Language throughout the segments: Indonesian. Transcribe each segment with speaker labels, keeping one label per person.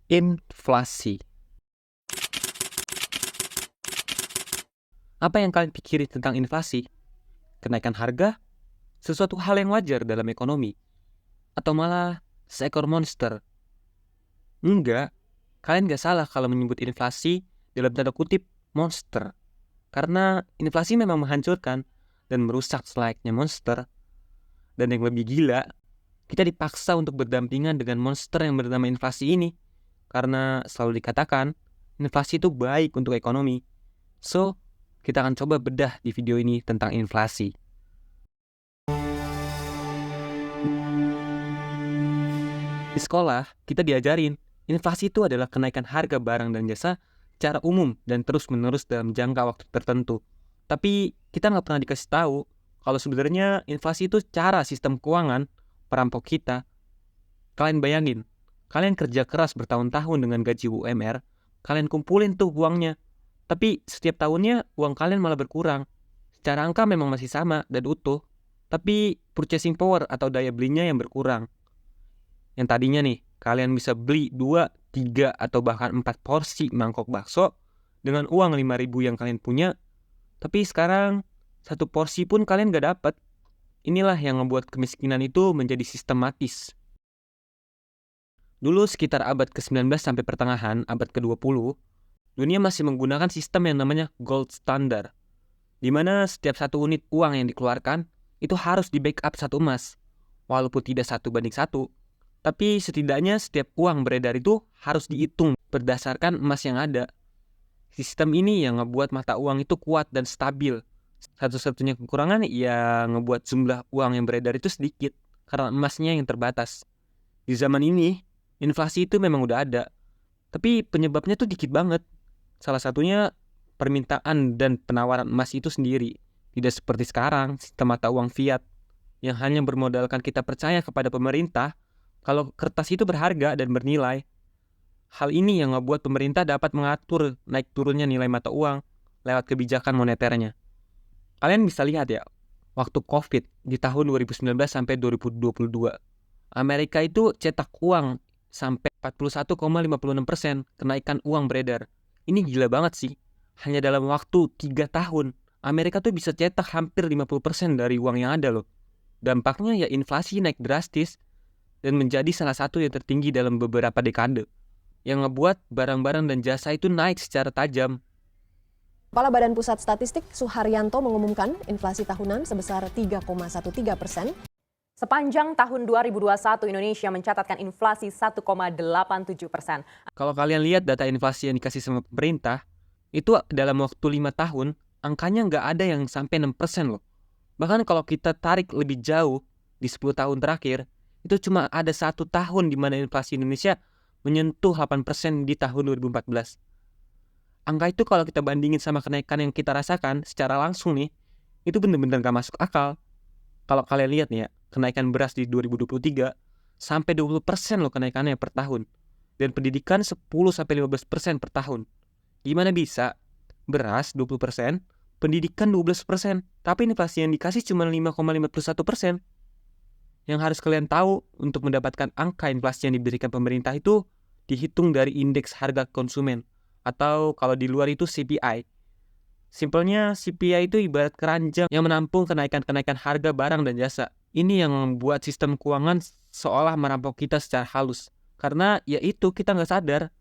Speaker 1: Inflasi. Apa yang kalian pikirin tentang inflasi? Kenaikan harga? Sesuatu hal yang wajar dalam ekonomi? Atau malah seekor monster? Enggak, kalian gak salah kalau menyebut inflasi dalam tanda kutip monster. Karena inflasi memang menghancurkan dan merusak selayaknya monster. Dan yang lebih gila, kita dipaksa untuk berdampingan dengan monster yang bernama inflasi ini. Karena selalu dikatakan, inflasi itu baik untuk ekonomi. So, kita akan coba bedah di video ini tentang inflasi. Di sekolah, kita diajarin, inflasi itu adalah kenaikan harga barang dan jasa secara umum dan terus-menerus dalam jangka waktu tertentu. Tapi kita nggak pernah dikasih tahu kalau sebenarnya inflasi itu cara sistem keuangan perampok kita. Kalian bayangin, kalian kerja keras bertahun-tahun dengan gaji UMR, kalian kumpulin tuh uangnya. Tapi setiap tahunnya uang kalian malah berkurang. Secara angka memang masih sama dan utuh, tapi purchasing power atau daya belinya yang berkurang. Yang tadinya nih, kalian bisa beli 2, 3, atau bahkan 4 porsi mangkok bakso dengan uang 5.000 yang kalian punya, tapi sekarang 1 porsi pun kalian gak dapat. Inilah yang membuat kemiskinan itu menjadi sistematis. Dulu sekitar abad ke-19 sampai pertengahan abad ke-20, dunia masih menggunakan sistem yang namanya gold standard, di mana setiap 1 unit uang yang dikeluarkan itu harus di-backup 1 emas, walaupun tidak 1:1, tapi setidaknya setiap uang beredar itu harus dihitung berdasarkan emas yang ada. Sistem ini yang ngebuat mata uang itu kuat dan stabil. Satu-satunya kekurangan ya ngebuat jumlah uang yang beredar itu sedikit, karena emasnya yang terbatas. Di zaman ini, inflasi itu memang udah ada, tapi penyebabnya tuh dikit banget. Salah satunya permintaan dan penawaran emas itu sendiri. Tidak seperti sekarang, sistem mata uang fiat yang hanya bermodalkan kita percaya kepada pemerintah kalau kertas itu berharga dan bernilai. Hal ini yang membuat pemerintah dapat mengatur naik turunnya nilai mata uang lewat kebijakan moneternya. Kalian bisa lihat ya, waktu COVID di tahun 2019 sampai 2022, Amerika itu cetak uang sampai 41,56% kenaikan uang beredar. Ini gila banget sih. Hanya dalam waktu 3 tahun, Amerika tuh bisa cetak hampir 50% dari uang yang ada loh. Dampaknya ya inflasi naik drastis dan menjadi salah satu yang tertinggi dalam beberapa dekade, yang ngebuat barang-barang dan jasa itu naik secara tajam.
Speaker 2: Kepala Badan Pusat Statistik Suharyanto mengumumkan inflasi tahunan sebesar 3,13%.
Speaker 3: Sepanjang tahun 2021, Indonesia mencatatkan inflasi 1,87%.
Speaker 1: Kalau kalian lihat data inflasi yang dikasih sama pemerintah, itu dalam waktu 5 tahun, angkanya nggak ada yang sampai 6% loh. Bahkan kalau kita tarik lebih jauh, di 10 tahun terakhir, itu cuma ada 1 tahun di mana inflasi Indonesia menyentuh 8% di tahun 2014. Angka itu kalau kita bandingin sama kenaikan yang kita rasakan secara langsung nih, itu bener-bener gak masuk akal. Kalau kalian lihat nih ya, kenaikan beras di 2023 sampai 20% loh kenaikannya per tahun. Dan pendidikan 10-15% per tahun. Gimana bisa? Beras 20%, pendidikan 12%, tapi inflasi yang dikasih cuma 5,51%. Yang harus kalian tahu, untuk mendapatkan angka inflasi yang diberikan pemerintah itu dihitung dari indeks harga konsumen, atau kalau di luar itu CPI. Simpelnya CPI itu ibarat keranjang yang menampung kenaikan-kenaikan harga barang dan jasa. Ini yang membuat sistem keuangan seolah merampok kita secara halus. Karena ya itu kita nggak sadar.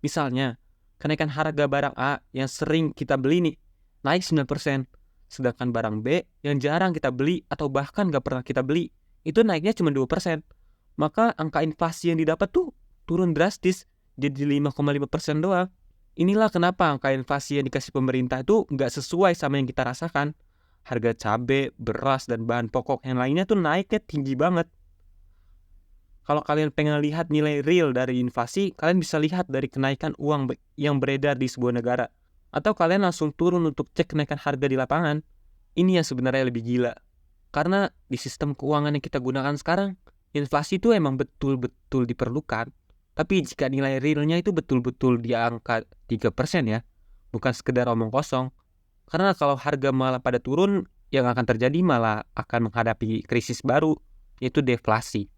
Speaker 1: Misalnya, kenaikan harga barang A yang sering kita beli nih, naik 9%. Sedangkan barang B yang jarang kita beli atau bahkan nggak pernah kita beli, itu naiknya cuma 2%. Maka angka inflasi yang didapat tuh turun drastis, jadi 5,5% doang. Inilah kenapa angka inflasi yang dikasih pemerintah itu nggak sesuai sama yang kita rasakan. Harga cabai, beras, dan bahan pokok yang lainnya tuh naiknya tinggi banget. Kalau kalian pengen lihat nilai real dari inflasi, kalian bisa lihat dari kenaikan uang yang beredar di sebuah negara. Atau kalian langsung turun untuk cek kenaikan harga di lapangan. Ini yang sebenarnya lebih gila. Karena di sistem keuangan yang kita gunakan sekarang, inflasi itu emang betul-betul diperlukan. Tapi jika nilai realnya itu betul-betul di angka 3% ya, bukan sekedar omong kosong. Karena kalau harga malah pada turun, yang akan terjadi malah akan menghadapi krisis baru, yaitu deflasi.